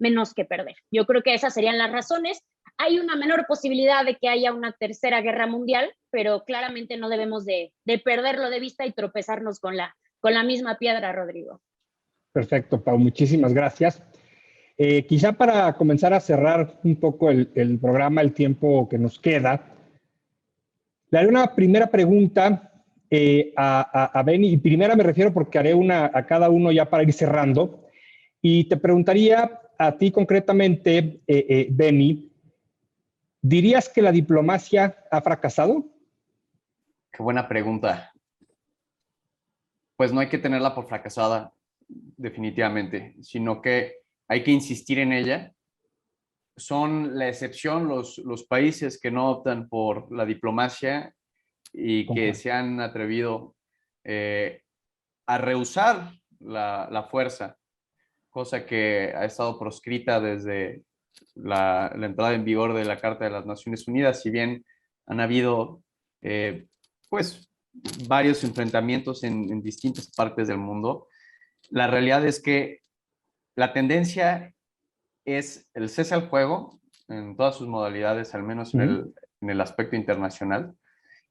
perder. Yo creo que esas serían las razones. Hay una menor posibilidad de que haya una tercera guerra mundial, pero claramente no debemos de perderlo de vista y tropezarnos con la misma piedra, Rodrigo. Perfecto, Pau, muchísimas gracias. Quizá para comenzar a cerrar un poco el programa, el tiempo que nos queda, le haré una primera pregunta a Benny, y primera me refiero porque haré una a cada uno ya para ir cerrando, y te preguntaría a ti concretamente, Benny, ¿dirías que la diplomacia ha fracasado? Qué buena pregunta. Pues no hay que tenerla por fracasada, definitivamente, sino que hay que insistir en ella. Son la excepción los países que no optan por la diplomacia y que se han atrevido a rehusar la fuerza, cosa que ha estado proscrita desde la entrada en vigor de la Carta de las Naciones Unidas. Si bien han habido pues varios enfrentamientos en distintas partes del mundo, la realidad es que la tendencia es el cese al fuego en todas sus modalidades, al menos en el aspecto internacional,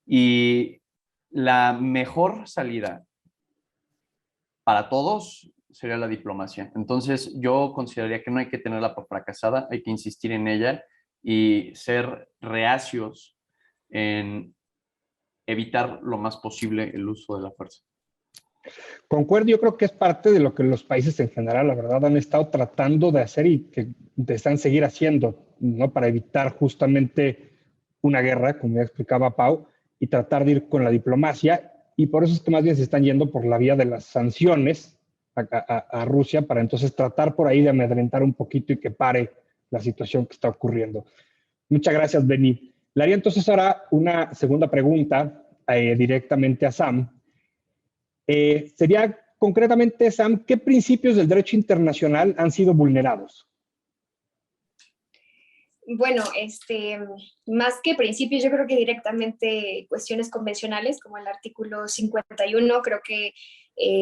y la mejor salida para todos sería la diplomacia. Entonces yo consideraría que no hay que tenerla por fracasada, hay que insistir en ella y ser reacios en evitar lo más posible el uso de la fuerza. Concuerdo, yo creo que es parte de lo que los países en general, la verdad, han estado tratando de hacer y que desean seguir haciendo, ¿no? Para evitar justamente una guerra, como ya explicaba Pau, y tratar de ir con la diplomacia, y por eso es que más bien se están yendo por la vía de las sanciones a Rusia, para entonces tratar por ahí de amedrentar un poquito y que pare la situación que está ocurriendo. Muchas gracias, Benny. Le haría entonces ahora una segunda pregunta directamente a Sam. Sería concretamente, Sam, ¿qué principios del derecho internacional han sido vulnerados? Bueno, más que principios, yo creo que directamente cuestiones convencionales, como el artículo 51, creo que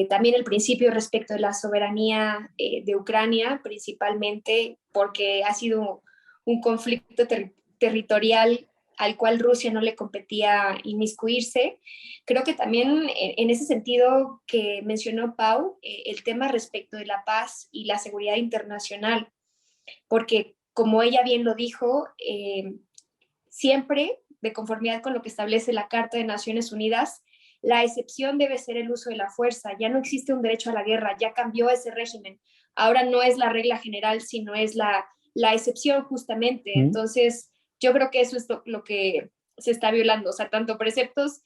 también el principio respecto de la soberanía de Ucrania, principalmente porque ha sido un conflicto territorial al cual Rusia no le competía inmiscuirse. Creo que también en ese sentido que mencionó Pau, el tema respecto de la paz y la seguridad internacional, porque como ella bien lo dijo, siempre de conformidad con lo que establece la Carta de Naciones Unidas, la excepción debe ser el uso de la fuerza. Ya no existe un derecho a la guerra, ya cambió ese régimen. Ahora no es la regla general, sino es la excepción justamente. Entonces, yo creo que eso es lo que se está violando, o sea, tanto preceptos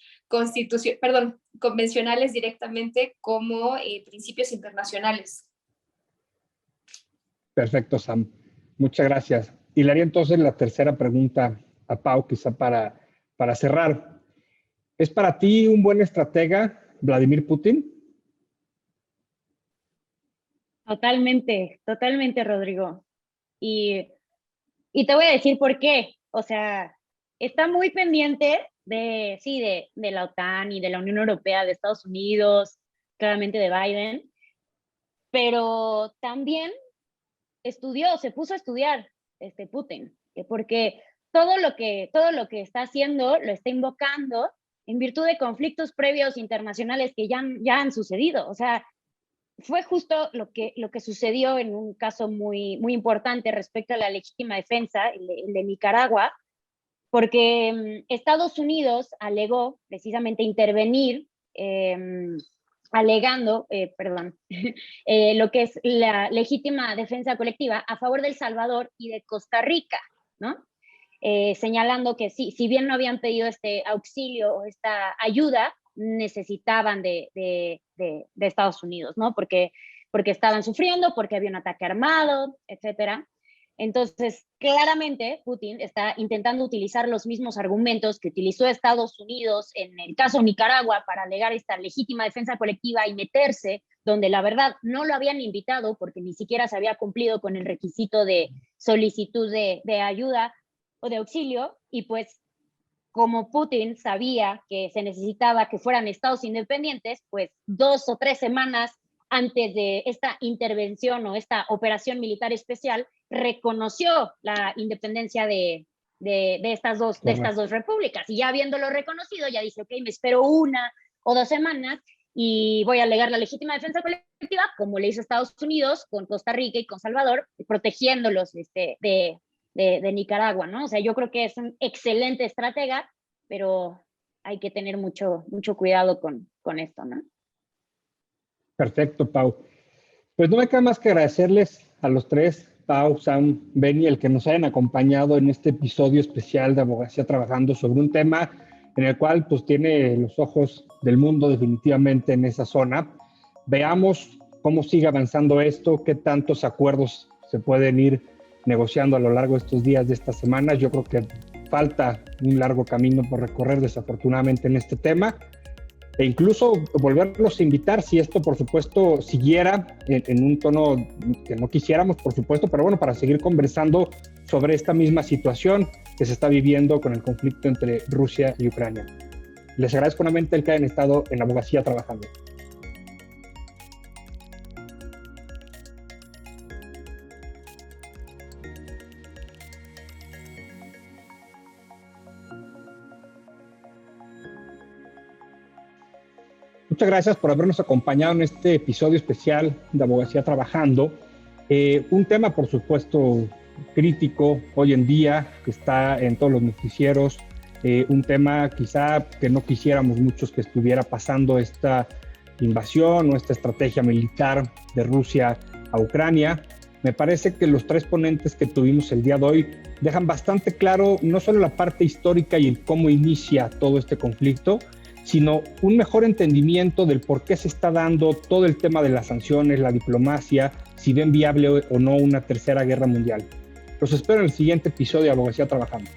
convencionales directamente como principios internacionales. Perfecto, Sam. Muchas gracias. Y le haría entonces la tercera pregunta a Pau, quizá para cerrar. ¿Es para ti un buen estratega Vladimir Putin? Totalmente, totalmente, Rodrigo. Y te voy a decir por qué. O sea, está muy pendiente de la OTAN y de la Unión Europea, de Estados Unidos, claramente de Biden, pero también se puso a estudiar Putin, porque todo lo que está haciendo lo está invocando en virtud de conflictos previos internacionales que ya han sucedido. O sea, fue justo lo que sucedió en un caso muy, muy importante respecto a la legítima defensa, el de Nicaragua, porque Estados Unidos alegó precisamente intervenir, alegando, lo que es la legítima defensa colectiva a favor de El Salvador y de Costa Rica, ¿no? Señalando que sí, si bien no habían pedido este auxilio o esta ayuda, necesitaban de Estados Unidos, ¿no? Porque estaban sufriendo, porque había un ataque armado, etcétera. Entonces, claramente, Putin está intentando utilizar los mismos argumentos que utilizó Estados Unidos en el caso Nicaragua para alegar esta legítima defensa colectiva y meterse donde la verdad no lo habían invitado porque ni siquiera se había cumplido con el requisito de solicitud de ayuda o de auxilio, y pues como Putin sabía que se necesitaba que fueran estados independientes, pues 2 o 3 semanas antes de esta intervención o esta operación militar especial, reconoció la independencia de estas dos repúblicas. Y ya habiéndolo reconocido, ya dice, ok, me espero 1 o 2 semanas y voy a alegar la legítima defensa colectiva, como le hizo Estados Unidos con Costa Rica y con Salvador, protegiéndolos de Nicaragua, ¿no? O sea, yo creo que es un excelente estratega, pero hay que tener mucho cuidado con esto, ¿no? Perfecto, Pau. Pues no me queda más que agradecerles a los 3, Pau, Sam, Benny, el que nos hayan acompañado en este episodio especial de Abogacía Trabajando sobre un tema en el cual pues tiene los ojos del mundo definitivamente en esa zona. Veamos cómo sigue avanzando esto, qué tantos acuerdos se pueden ir negociando a lo largo de estos días, de estas semanas. Yo creo que falta un largo camino por recorrer desafortunadamente en este tema. E incluso volverlos a invitar si esto, por supuesto, siguiera en un tono que no quisiéramos, por supuesto, pero bueno, para seguir conversando sobre esta misma situación que se está viviendo con el conflicto entre Rusia y Ucrania. Les agradezco nuevamente el que hayan estado en Abogacía Trabajando. Muchas gracias por habernos acompañado en este episodio especial de Abogacía Trabajando. Un tema, por supuesto, crítico hoy en día, que está en todos los noticieros. Un tema quizá que no quisiéramos muchos que estuviera pasando esta invasión o esta estrategia militar de Rusia a Ucrania. Me parece que los 3 ponentes que tuvimos el día de hoy dejan bastante claro no solo la parte histórica y el cómo inicia todo este conflicto, sino un mejor entendimiento del por qué se está dando todo el tema de las sanciones, la diplomacia, si ven viable o no una tercera guerra mundial. Los espero en el siguiente episodio de Abogacía Trabajando.